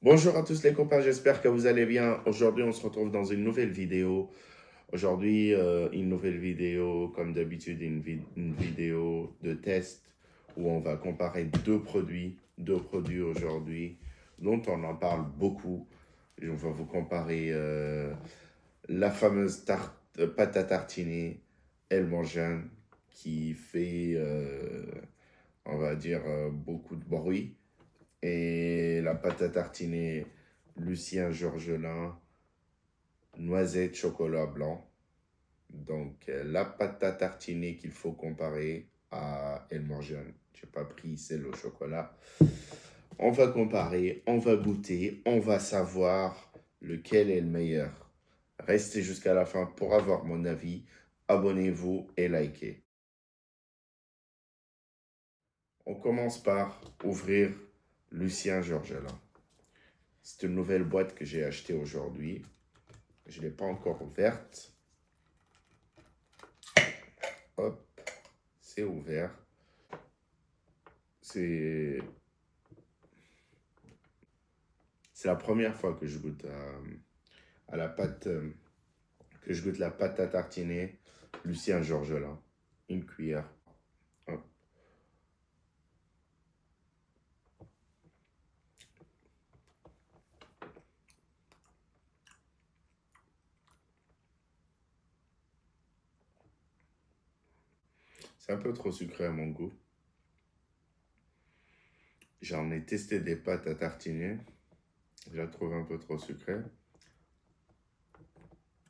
Bonjour à tous les copains, j'espère que vous allez bien. Aujourd'hui, on se retrouve dans une nouvelle vidéo. Aujourd'hui, une nouvelle vidéo, comme d'habitude, une vidéo de test où on va comparer deux produits aujourd'hui dont on en parle beaucoup. Et on va vous comparer la fameuse pâte à tartiner El Morjan qui fait, on va dire, beaucoup de bruit et la pâte à tartiner Lucien Georgelin, noisette, chocolat blanc. Donc, la pâte à tartiner qu'il faut comparer à El Morjan. Je n'ai pas pris celle au chocolat. On va comparer, on va goûter, on va savoir lequel est le meilleur. Restez jusqu'à la fin pour avoir mon avis. Abonnez-vous et likez. On commence par ouvrir Lucien Georgelin. C'est une nouvelle boîte que j'ai achetée aujourd'hui. Je ne l'ai pas encore ouverte. Hop, c'est ouvert. C'est la première fois que je goûte à la pâte, que je goûte la pâte à tartiner Lucien Georgelin. Une cuillère. Hop. C'est un peu trop sucré à mon goût. J'en ai testé des pâtes à tartiner. Je la trouve un peu trop sucrée.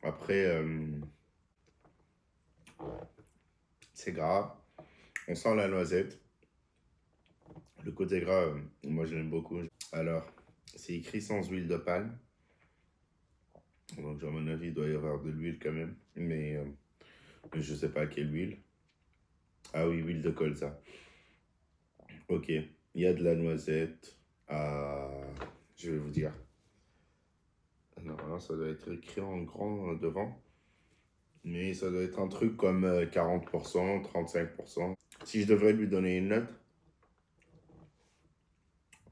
Après, c'est gras. On sent la noisette. Le côté gras, moi je l'aime beaucoup. Alors, c'est écrit sans huile de palme. Donc, à mon avis, il doit y avoir de l'huile quand même. Mais je ne sais pas quelle huile. Ah oui, huile de colza. Ok, il y a de la noisette. Je vais vous dire. Normalement, ça doit être écrit en grand devant. Mais ça doit être un truc comme 40%, 35%. Si je devrais lui donner une note,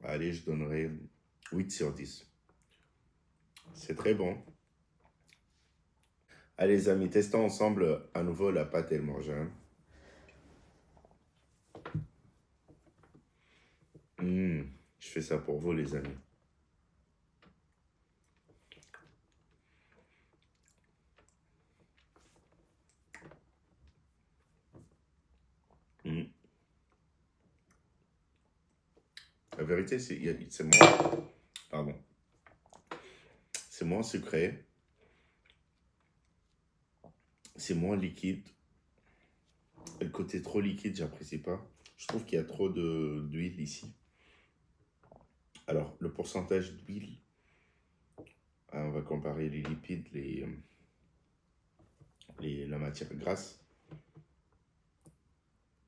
allez, je donnerais 8 sur 10. C'est très bon. Allez les amis, testons ensemble à nouveau la pâte et le morgin. Je fais ça pour vous les amis. La vérité, c'est moins, pardon, c'est moins sucré, c'est moins liquide. Et le côté trop liquide, j'apprécie pas. Je trouve qu'il y a trop d'huile ici. Alors, le pourcentage d'huile, on va comparer les lipides, la matière grasse.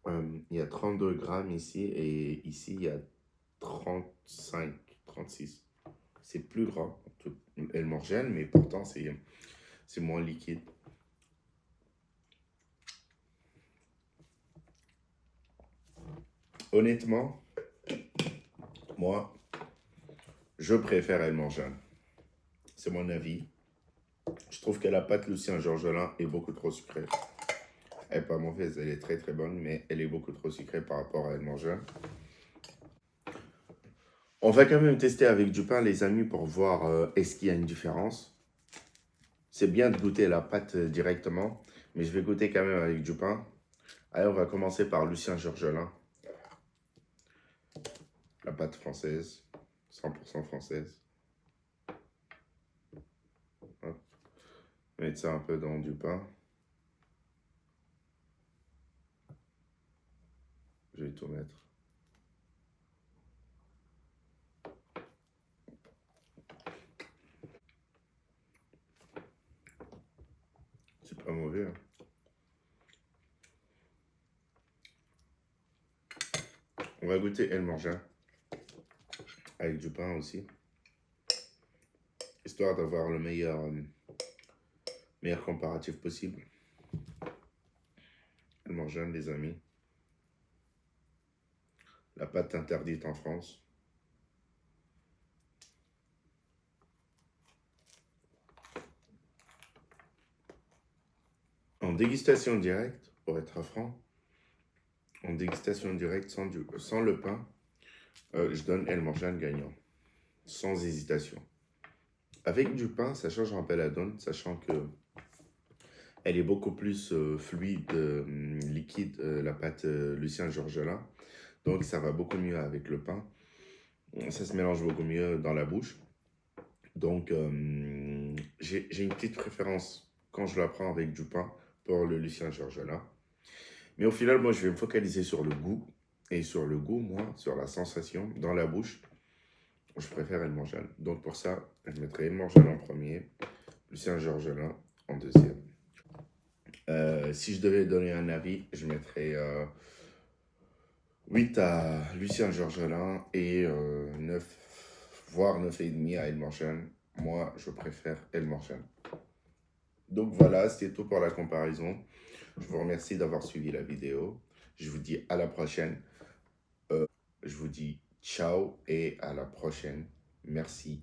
Il y a 32 grammes ici et ici il y a 35, 36. C'est plus gras, elle morgène, mais pourtant c'est moins liquide. Honnêtement, moi, je préfère elle morgène. C'est mon avis. Je trouve que la pâte Lucien Georgelin est beaucoup trop sucrée. Elle n'est pas mauvaise, elle est très très bonne, mais elle est beaucoup trop sucrée par rapport à elle morgène. On va quand même tester avec du pain, les amis, pour voir est-ce qu'il y a une différence. C'est bien de goûter la pâte directement, mais je vais goûter quand même avec du pain. Allez, on va commencer par Lucien Georgelin. La pâte française, 100% française. Hop. Mettre ça un peu dans du pain. Je vais tout mettre. C'est pas mauvais. Hein. On va goûter El Morgin. Avec du pain aussi. Histoire d'avoir le meilleur comparatif possible. El Morgin, les amis. La pâte interdite en France. En dégustation directe, pour être franc, en dégustation directe sans le pain, je donne El Morjan gagnant, sans hésitation. Avec du pain, ça change un peu la donne, sachant que elle est beaucoup plus fluide, liquide, la pâte Lucien Georgelin. Donc ça va beaucoup mieux avec le pain. Ça se mélange beaucoup mieux dans la bouche. Donc j'ai une petite préférence quand je la prends avec du pain pour le Lucien Georgelin. Mais au final, moi, je vais me focaliser sur le goût. Et sur le goût, moi, sur la sensation dans la bouche, je préfère El Morjan. Donc pour ça, je mettrai El Morjan en premier, Lucien Georgelin en deuxième. Si je devais donner un avis, je mettrais 8 à Lucien Georgelin et 9, voire 9,5 à El Morjan. Moi, je préfère El Morjan. Donc voilà, c'était tout pour la comparaison. Je vous remercie d'avoir suivi la vidéo. Je vous dis à la prochaine. Je vous dis ciao et à la prochaine. Merci.